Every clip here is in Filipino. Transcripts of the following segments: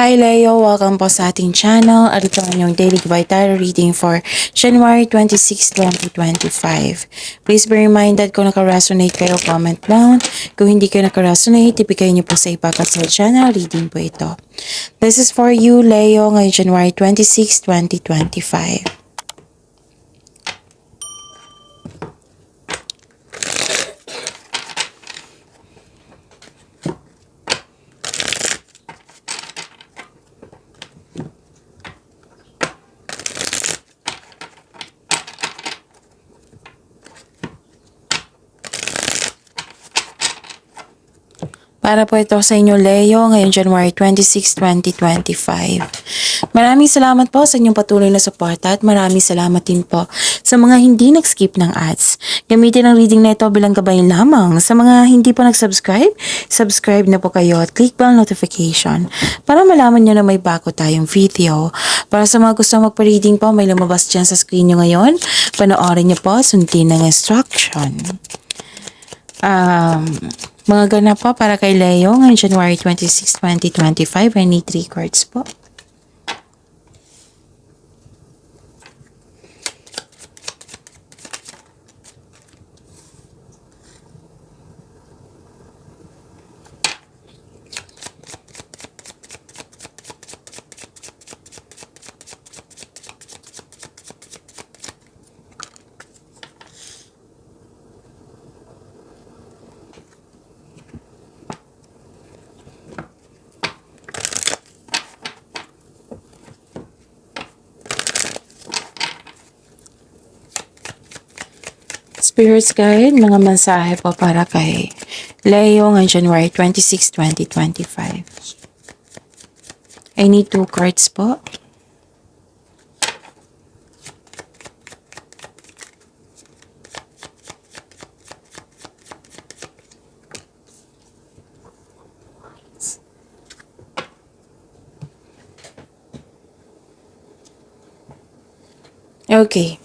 Hi Leo, welcome po sa ating channel. Ito ang inyong daily Goodbye Tarot reading for January 26, 2025. Please be reminded kung naka-resonate kayo, comment down. Kung hindi kayo naka-resonate, ibigay niyo po sa iba sa channel reading po ito. This is for you Leo ngayong January 26, 2025. Para po ito sa inyo, Leo, ngayong January 26, 2025. Maraming salamat po sa inyong patuloy na suporta at maraming salamat din po sa mga hindi nag-skip ng ads. Gamitin ang reading na ito bilang gabay lamang. Sa mga hindi pa nag-subscribe, subscribe na po kayo at click bell notification para malaman nyo na may bago tayong video. Para sa mga gusto magpa-reading po, may lumabas dyan sa screen nyo ngayon. Panoorin nyo po, sundin ng instruction. Mga ganap po para kay Leo ngayong January 26, 2025. I need 3 cards po. Spirits Guide, mga mensahe po para kay Leo ngayong January 26, 2025. I need 2 cards po. Okay.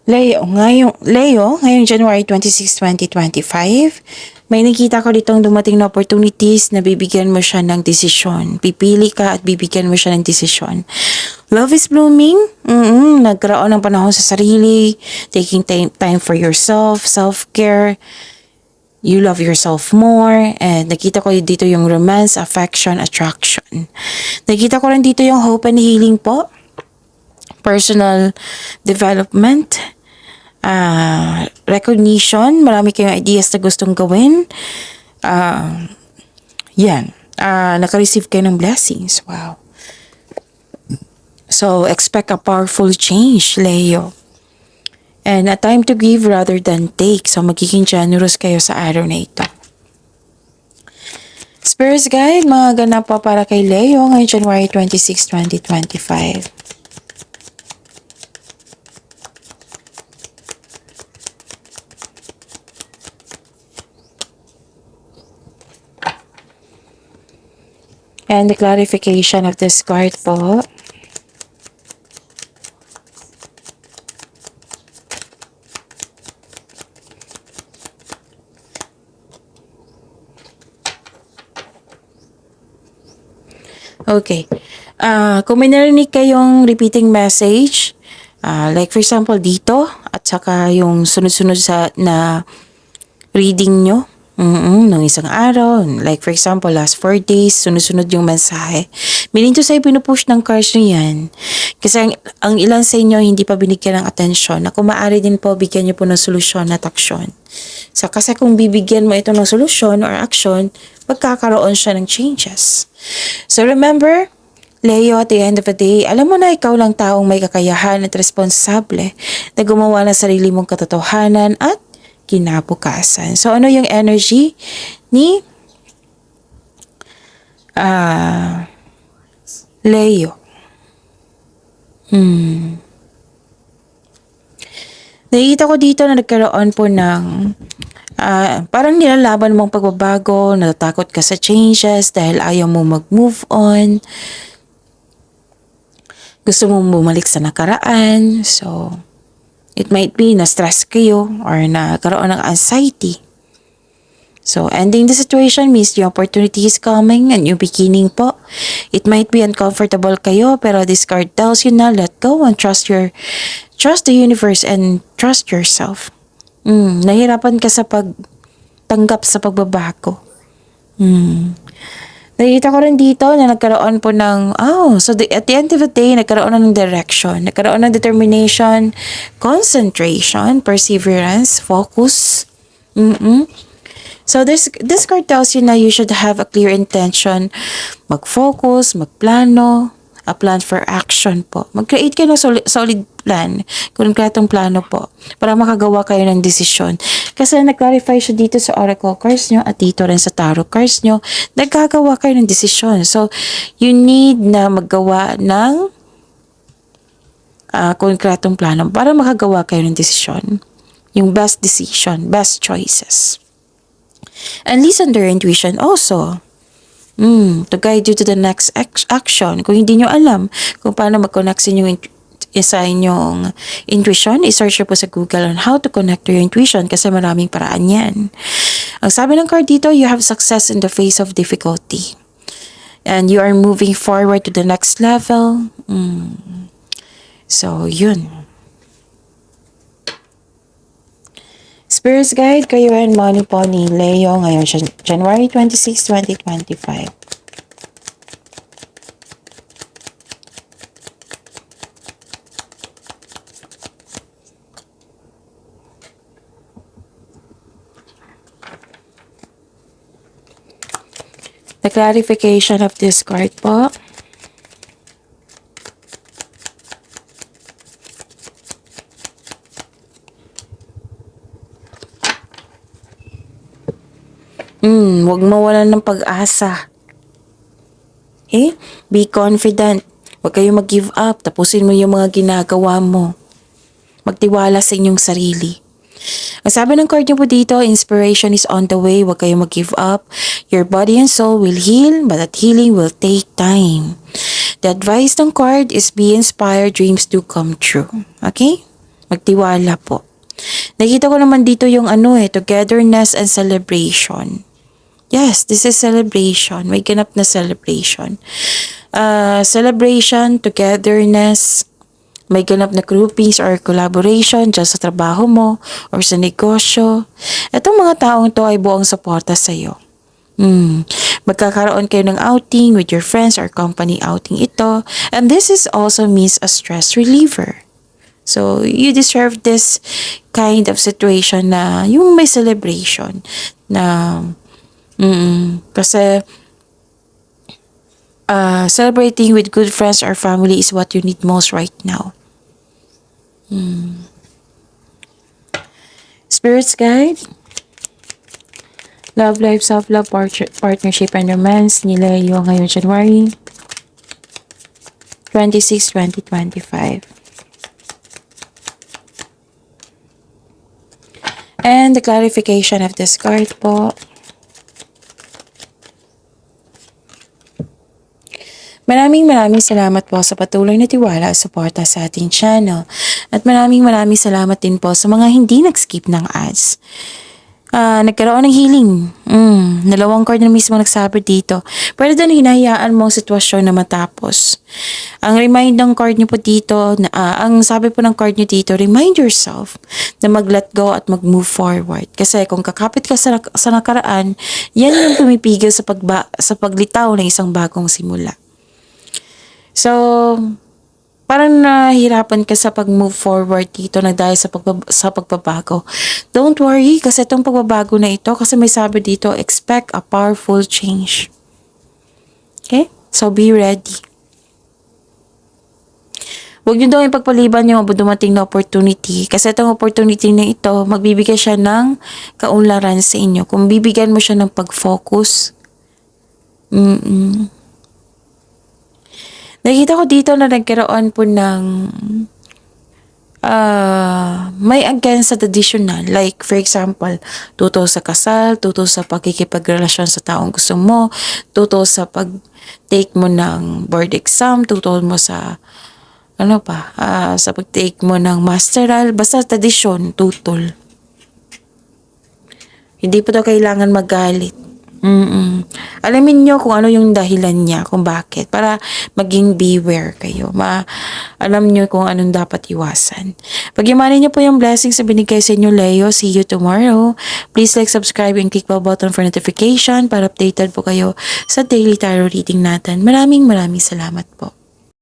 Leo, ngayong January 26, 2025, may nakita ko ditong dumating na opportunities na bibigyan mo siya ng desisyon. Pipili ka at bibigyan mo siya ng desisyon. Love is blooming. Nagkaroon ng panahon sa sarili, taking time for yourself, self-care. You love yourself more. And nakita ko dito yung romance, affection, attraction. Nakita ko rin dito yung hope and healing po. Personal development, recognition, marami kayong ideas na gustong gawin. Naka-receive kayo ng blessings. Wow. So, expect a powerful change, Leo. And a time to give rather than take. So, magiging generous kayo sa araw na ito. Spirits Guide, mga ganap pa para kay Leo ngayong January 26, 2025. And the clarification of this card po. Okay. Kung may narinig kayong repeating message, like for example dito, at saka yung sunod-sunod na reading nyo, nung isang araw, like for example, last 4 days, sunod-sunod yung mensahe. Meaning to say, pinupush ng cards nyo yan. Kasi ang ilan sa inyo hindi pa binigyan ng atensyon, na kung maaari din po, bigyan nyo po ng solusyon at aksyon. So, kasi kung bibigyan mo ito ng solusyon or aksyon, magkakaroon siya ng changes. So, remember, Leo, at the end of the day, alam mo na ikaw lang taong may kakayahan at responsable na gumawa ng sarili mong katotohanan at kinabukasan. So, ano yung energy ni Leo? Nakikita ko dito na nagkaroon po ng parang nilalaban mong pagbabago, natatakot ka sa changes dahil ayaw mo mag-move on. Gusto mong bumalik sa nakaraan. So, it might be na-stress kayo or nagkaroon ng anxiety. So, ending the situation means the opportunity is coming, a new beginning po. It might be uncomfortable kayo, pero this card tells you na let go and trust the universe and trust yourself. Nahirapan ka sa pagtanggap sa pagbabago. Nakita ko rin dito na nagkaroon po ng, at the end of the day, nagkaroon na ng direction, nagkaroon ng determination, concentration, perseverance, focus. So this card tells you na you should have a clear intention, mag-focus, magplano, a plan for action po. Mag-create kayo ng solid plan, konkretong plano po, para makagawa kayo ng desisyon. Kasi nag-clarify siya dito sa oracle cards nyo at dito rin sa tarot cards nyo, nagkagawa kayo ng desisyon. So, you need na maggawa ng konkretong plano para makagawa kayo ng desisyon. Yung best decision, best choices. And listen to your intuition also. To guide you to the next action. Kung hindi nyo alam kung paano mag-connect sa inyong intuition, i-search po sa Google on how to connect to your intuition kasi maraming paraan yan. Ang sabi ng card dito, you have success in the face of difficulty. And you are moving forward to the next level. So, yun. Spirits Guide, kayo and money po ni Leo ngayon, January 26, 2025. The clarification of this card po. Huwag mawalan ng pag-asa. Okay? Be confident. Huwag kayo mag-give up. Tapusin mo yung mga ginagawa mo. Magtiwala sa inyong sarili. Ang sabi ng card niyo po dito, inspiration is on the way. Huwag kayo mag-give up. Your body and soul will heal, but that healing will take time. The advice ng card is be inspired, dreams do come true. Okay? Magtiwala po. Nakita ko naman dito yung togetherness and celebration. Yes, this is celebration. May ganap na celebration. Celebration, togetherness, may ganap na groupings or collaboration dyan sa trabaho mo or sa negosyo. Itong mga taong to ay buong suporta sa'yo. Magkakaroon kayo ng outing with your friends or company outing ito. And this is also means a stress reliever. So, you deserve this kind of situation na yung may celebration na kasi celebrating with good friends or family is what you need most right now. Spirits Guide, love life, self-love, partnership, and romance ni Leo ngayon, January 26, 2025. And the clarification of this card po. Maraming salamat po sa patuloy na tiwala at suporta sa ating channel. At maraming salamat din po sa mga hindi nag-skip ng ads. Nagkaroon ng healing. Dalawang card na mismo nagsabi dito. Pwede din hinahayaan mo ang sitwasyon na matapos. Ang remind ng card niyo po dito, ang sabi po ng card niyo dito, remind yourself na mag-let go at mag-move forward. Kasi kung kakapit ka sa nakaraan, yan yung pumipigil sa paglitaw ng isang bagong simula. So, parang nahihirapan ka sa pag-move forward dito na dahil sa pagbabago. Don't worry kasi itong pagbabago na ito, kasi may sabi dito, expect a powerful change. Okay? So, be ready. Huwag nyo daw ipagpaliban yung dumating na opportunity. Kasi itong opportunity na ito, magbibigay siya ng kaunlaran sa inyo. Kung bibigyan mo siya ng pag-focus, nakita ko dito na nagkaroon po ng may against sa traditional. Like, for example, tutol sa kasal, tutol sa pagkikipagrelasyon sa taong gusto mo, tutol sa pag-take mo ng board exam, tutol mo sa sa pag-take mo ng masteral, basta tradisyon, tutol. Hindi po daw kailangan magalit. Alamin nyo kung ano yung dahilan niya, kung bakit. Para maging beware kayo. Alam nyo kung anong dapat iwasan. Pag-imanin nyo po yung blessings na binigay sa inyo, Leo. See you tomorrow. Please like, subscribe, and click the button for notification para updated po kayo sa daily tarot reading natin. Maraming salamat po.